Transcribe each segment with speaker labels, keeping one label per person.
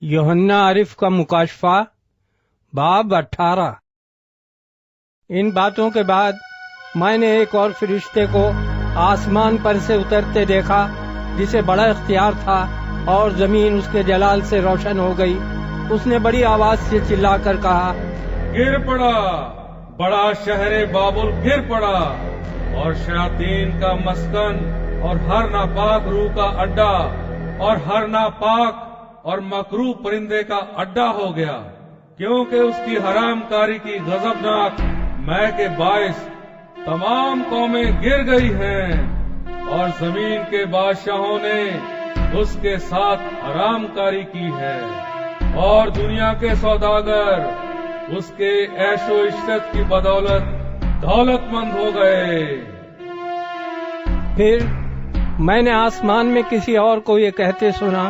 Speaker 1: यूहन्ना आरिफ का मुकाशफा बाब 18। इन बातों के बाद मैंने एक और फरिश्ते को आसमान पर से उतरते देखा, जिसे बड़ा इख्तियार था, और जमीन उसके जलाल से रोशन हो गई। उसने बड़ी आवाज से चिल्लाकर कहा,
Speaker 2: गिर पड़ा, बड़ा शहर बाबुल गिर पड़ा, और शयातीन का मस्कन और हर नापाक रूह का अड्डा और हर नापाक और मकरूह परिंदे का अड्डा हो गया, क्योंकि उसकी हरामकारी की गजबनाक मैं के बायस तमाम कौमें गिर गई हैं, और जमीन के बादशाहों ने उसके साथ हरामकारी की है, और दुनिया के सौदागर उसके ऐशो इश्रत की बदौलत दौलतमंद हो गए।
Speaker 1: फिर मैंने आसमान में किसी और को ये कहते सुना,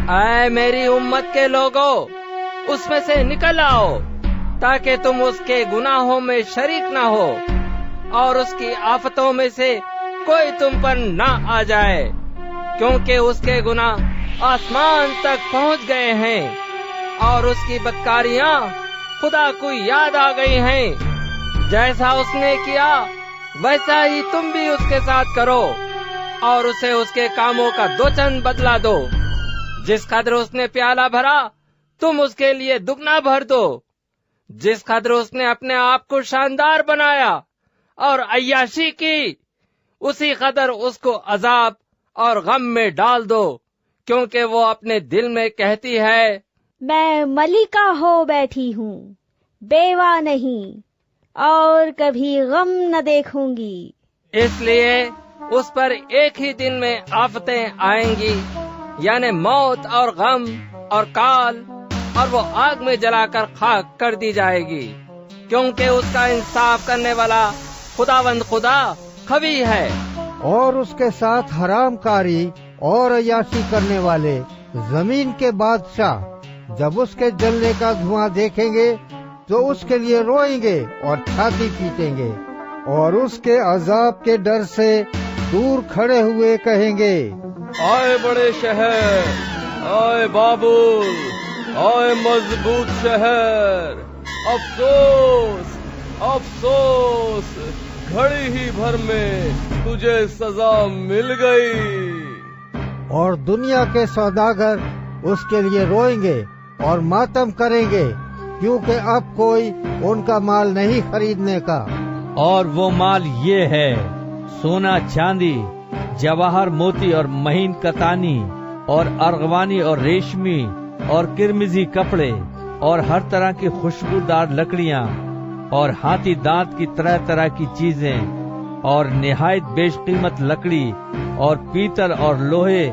Speaker 3: ऐ मेरी उम्मत के लोगों, उसमें से निकल आओ, ताकि तुम उसके गुनाहों में शरीक न हो, और उसकी आफतों में से कोई तुम पर न आ जाए, क्योंकि उसके गुनाह आसमान तक पहुंच गए हैं, और उसकी बदकारियां खुदा को याद आ गई हैं। जैसा उसने किया वैसा ही तुम भी उसके साथ करो, और उसे उसके कामों का 2 चंद बदला दो। जिस कदर उसने प्याला भरा, तुम उसके लिए दुगना भर दो। जिस कदर उसने अपने आप को शानदार बनाया और अय्याशी की, उसी कदर उसको अजाब और गम में डाल दो, क्योंकि वो अपने दिल में कहती है,
Speaker 4: मैं मलिका हो बैठी हूँ, बेवा नहीं, और कभी गम न देखूंगी।
Speaker 3: इसलिए उस पर एक ही दिन में आफतें आएंगी, यानी मौत और गम और काल, और वो आग में जलाकर खाक कर दी जाएगी, क्योंकि उसका इंसाफ करने वाला खुदावंद खुदा खवी है।
Speaker 5: और उसके साथ हरामकारी और अय्याशी करने वाले जमीन के बादशाह जब उसके जलने का धुआं देखेंगे तो उसके लिए रोएंगे और छाती पीटेंगे, और उसके अजाब के डर से दूर खड़े हुए कहेंगे,
Speaker 2: आए बड़े शहर, आए बाबुल, आए मजबूत शहर, अफसोस अफसोस, घड़ी ही भर में तुझे सजा मिल गई।
Speaker 5: और दुनिया के सौदागर उसके लिए रोएंगे और मातम करेंगे, क्योंकि अब कोई उनका माल नहीं खरीदने का।
Speaker 6: और वो माल ये है, सोना चांदी, जवाहर मोती और महीन कतानी और अर्गवानी और रेशमी और किरमिजी कपड़े और हर तरह की खुशबूदार लकड़ियां और हाथी दांत की तरह तरह की चीजें और निहायत बेशकीमत लकड़ी और पीतल और लोहे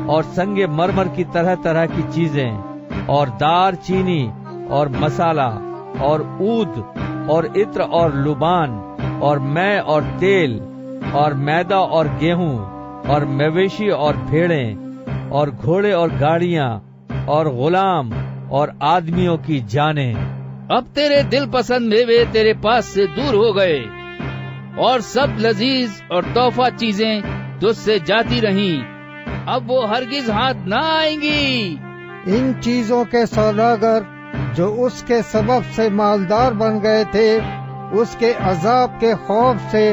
Speaker 6: और संगे मरमर की तरह तरह की चीजें और दार चीनी और मसाला और ऊद और इत्र और लुबान और मै और तेल और मैदा और गेहूं और मवेशी और भेड़ें और घोड़े और गाड़ियां और गुलाम और आदमियों की जानें।
Speaker 7: अब तेरे दिल पसंद मेवे तेरे पास से दूर हो गए, और सब लजीज और तोहफा चीजें तुझसे जाती रहीं, अब वो हरगिज हाथ न आएंगी।
Speaker 5: इन चीजों के सौदागर जो उसके सबब से मालदार बन गए थे, उसके अजाब के खौफ से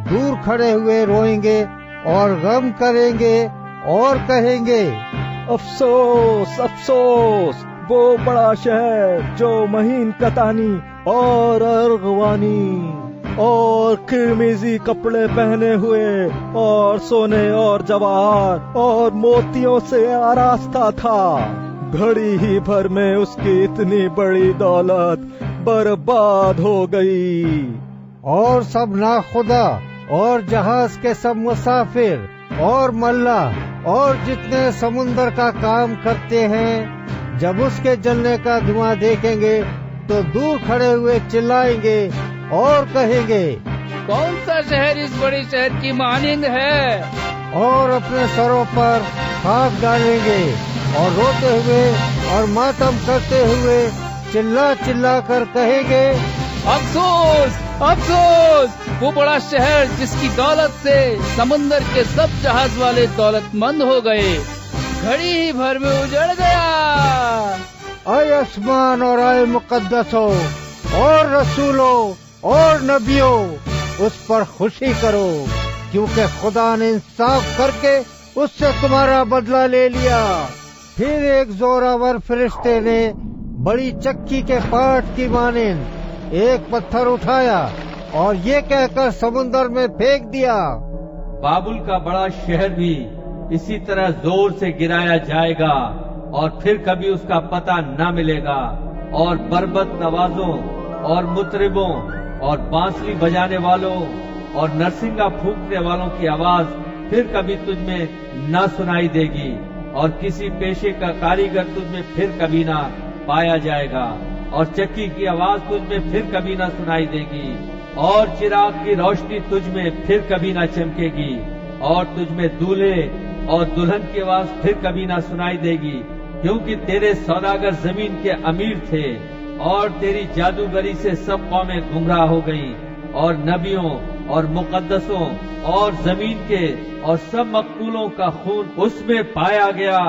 Speaker 5: दूर खड़े हुए रोएंगे और गम करेंगे और कहेंगे,
Speaker 8: अफसोस अफसोस, वो बड़ा शहर जो महीन कतानी और अर्गवानी और किरमिजी कपड़े पहने हुए और सोने और जवाहर और मोतियों से आरास्ता था, घड़ी ही भर में उसकी इतनी बड़ी दौलत बर्बाद हो गई।
Speaker 5: और सब नाखुदा और जहाज के सब मुसाफिर और मल्ला और जितने समुंदर का काम करते हैं, जब उसके जलने का धुआं देखेंगे तो दूर खड़े हुए चिल्लाएंगे और कहेंगे,
Speaker 7: कौन सा शहर इस बड़े शहर की मानिंद है?
Speaker 5: और अपने सरों पर हाथ डालेंगे और रोते हुए और मातम करते हुए चिल्ला चिल्ला कर कहेंगे,
Speaker 7: अफसोस अफसोस, वो बड़ा शहर जिसकी दौलत से समंदर के सब जहाज वाले दौलतमंद हो गए, घड़ी ही भर में उजड़ गया।
Speaker 5: आसमान और आए मुकद्दसों और रसूलों और नबियों, उस पर खुशी करो, क्योंकि खुदा ने इंसाफ करके उससे तुम्हारा बदला ले लिया। फिर एक जोरावर फरिश्ते ने बड़ी चक्की के पाट की मानिंद एक पत्थर उठाया और ये कहकर समुद्र में फेंक दिया,
Speaker 6: बाबुल का बड़ा शहर भी इसी तरह जोर से गिराया जाएगा और फिर कभी उसका पता न मिलेगा। और बरबत नवाजों और मुतरिबों और बांसुरी बजाने वालों और नरसिंगा फूंकने वालों की आवाज फिर कभी तुझमें न सुनाई देगी, और किसी पेशे का कारीगर तुझमें फिर कभी ना पाया जाएगा, और चक्की की आवाज तुझमें फिर कभी ना सुनाई देगी, और चिराग की रोशनी तुझमें फिर कभी ना चमकेगी, और तुझमें दूल्हे और दुल्हन की आवाज फिर कभी ना सुनाई देगी, क्योंकि तेरे सौदागर जमीन के अमीर थे, और तेरी जादूगरी से सब कौमें गुमराह हो गईं, और नबियों और मुकद्दसों और जमीन के और सब मकतूलों का खून उसमें पाया गया।